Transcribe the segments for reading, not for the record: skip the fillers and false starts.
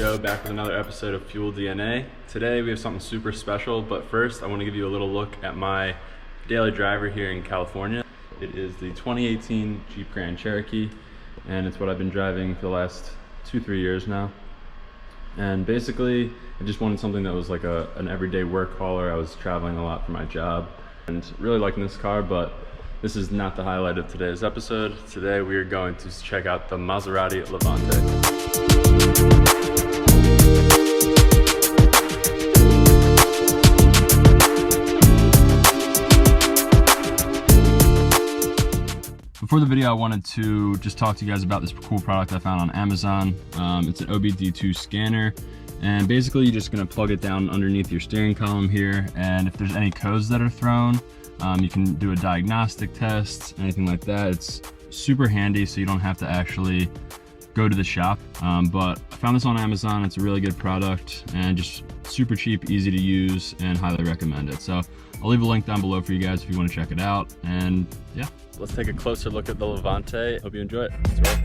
Joe, back with another episode of Fuel DNA. Today we have something super special, but first I want to give you a little look at my daily driver here in California. It is the 2018 Jeep Grand Cherokee, and it's what I've been driving for the last 2-3 years now. And basically, I just wanted something that was like an everyday work hauler. I was traveling a lot for my job and really liking this car, but this is not the highlight of today's episode. Today we are going to check out the Maserati Levante. Before the video, I wanted to just talk to you guys about this cool product I found on Amazon. It's an OBD2 scanner, and basically you're just gonna plug it down underneath your steering column here, and if there's any codes that are thrown, you can do a diagnostic test, anything like that. It's super handy, so you don't have to actually go to the shop. But I found this on Amazon. It's a really good product and just super cheap, easy to use, and highly recommend it. So I'll leave a link down below for you guys if you want to check it out. And yeah, let's take a closer look at the Levante. Hope you enjoy it. Let's roll.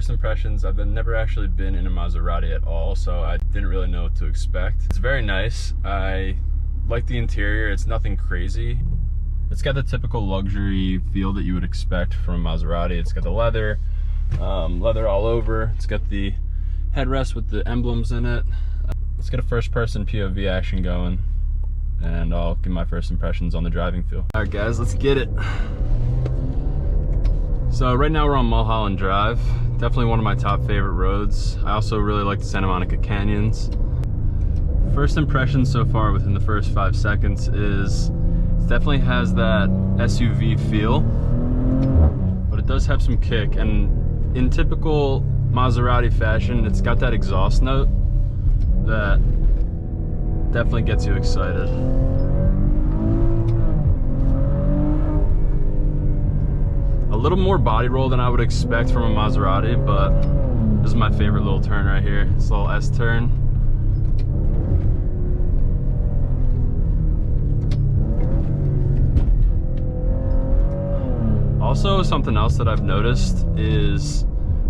Impressions. I've never actually been in a Maserati at all, so I didn't really know what to expect. It's very nice. I like the interior. It's nothing crazy. It's got the typical luxury feel that you would expect from a Maserati. It's got the leather all over. It's got the headrest with the emblems in it. Let's get a first-person POV action going, and I'll give my first impressions on the driving feel. All right, guys, let's get it. So right now we're on Mulholland Drive. Definitely one of my top favorite roads. I also really like the Santa Monica Canyons. First impression so far within the first 5 seconds is it definitely has that SUV feel, but it does have some kick, and in typical Maserati fashion, it's got that exhaust note that definitely gets you excited. A little more body roll than I would expect from a Maserati, but this is my favorite little turn right here. This little S turn. Also, something else that I've noticed is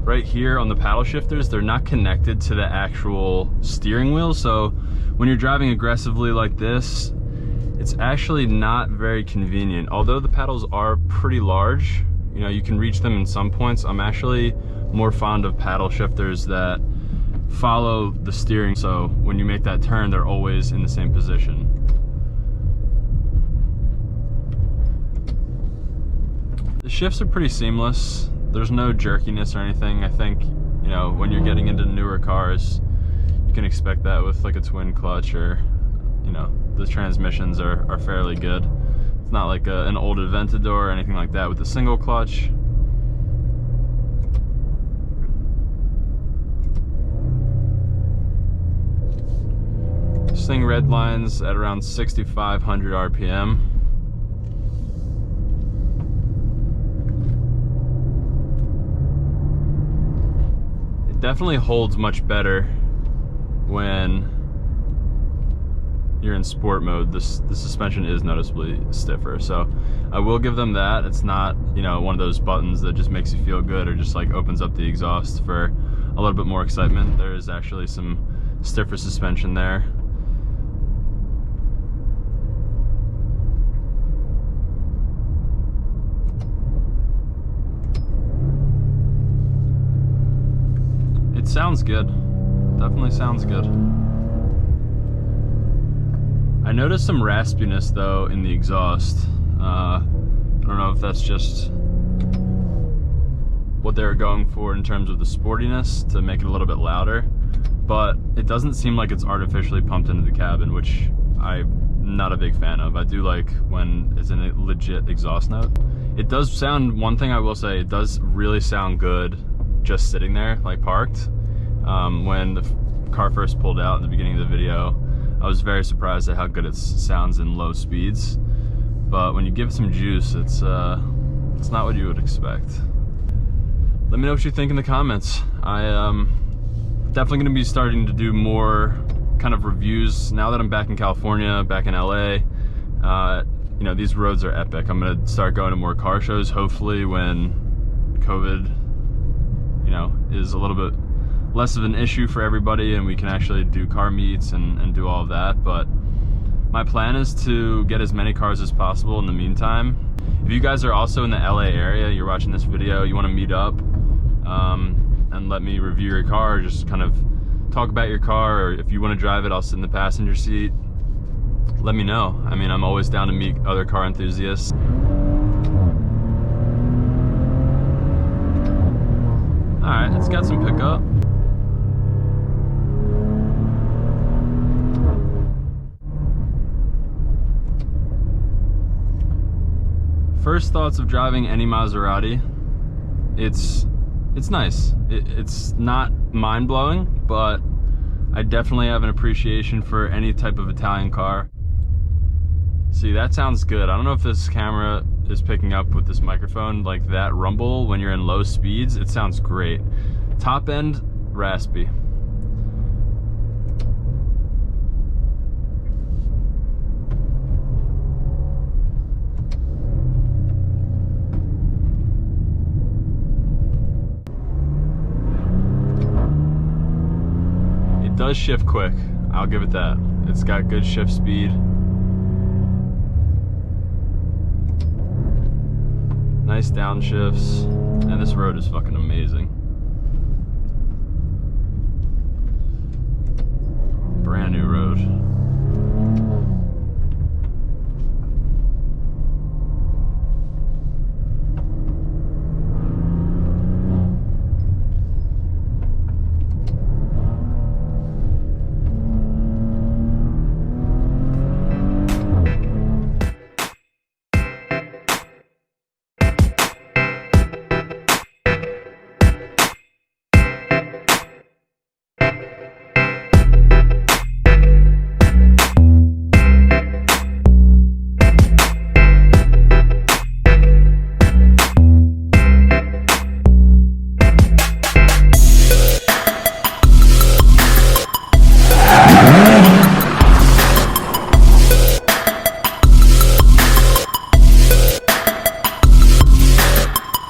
right here on the paddle shifters, they're not connected to the actual steering wheel. So when you're driving aggressively like this, it's actually not very convenient. Although the paddles are pretty large, you know, you can reach them in some points. I'm actually more fond of paddle shifters that follow the steering, so when you make that turn, they're always in the same position. The shifts are pretty seamless. There's no jerkiness or anything. I think, you know, when you're getting into newer cars, you can expect that with like a twin clutch, or, you know, the transmissions are fairly good. It's not like an old Aventador or anything like that with a single clutch. This thing redlines at around 6,500 RPM. It definitely holds much better when you're in sport mode. The suspension is noticeably stiffer, so I will give them that. It's not, you know, one of those buttons that just makes you feel good or just like opens up the exhaust for a little bit more excitement. There is actually some stiffer suspension there. It sounds good. Definitely sounds good. I noticed some raspiness though in the exhaust. I don't know if that's just what they were going for in terms of the sportiness to make it a little bit louder, but it doesn't seem like it's artificially pumped into the cabin, which I'm not a big fan of. I do like when it's a legit exhaust note. It does sound, one thing I will say, it does really sound good just sitting there, like parked. When the car first pulled out in the beginning of the video, I was very surprised at how good it sounds in low speeds, but when you give it some juice, it's not what you would expect. let me know what you think in the comments. I definitely gonna be starting to do more kind of reviews now that I'm back in California, back in LA. You know, these roads are epic. I'm gonna start going to more car shows, hopefully when COVID, you know, is a little bit less of an issue for everybody and we can actually do car meets and do all of that. But my plan is to get as many cars as possible in the meantime. If you guys are also in the LA area, you're watching this video, you wanna meet up and let me review your car, or just kind of talk about your car, or if you wanna drive it, I'll sit in the passenger seat. Let me know. I mean, I'm always down to meet other car enthusiasts. All right, it's got some pickup. First thoughts of driving any Maserati, it's nice. It's not mind-blowing, but I definitely have an appreciation for any type of Italian car. See, that sounds good. I don't know if this camera is picking up with this microphone, like that rumble when you're in low speeds. It sounds great. Top end, raspy. It does shift quick, I'll give it that. It's got good shift speed. Nice downshifts, and this road is fucking amazing. Brand new road.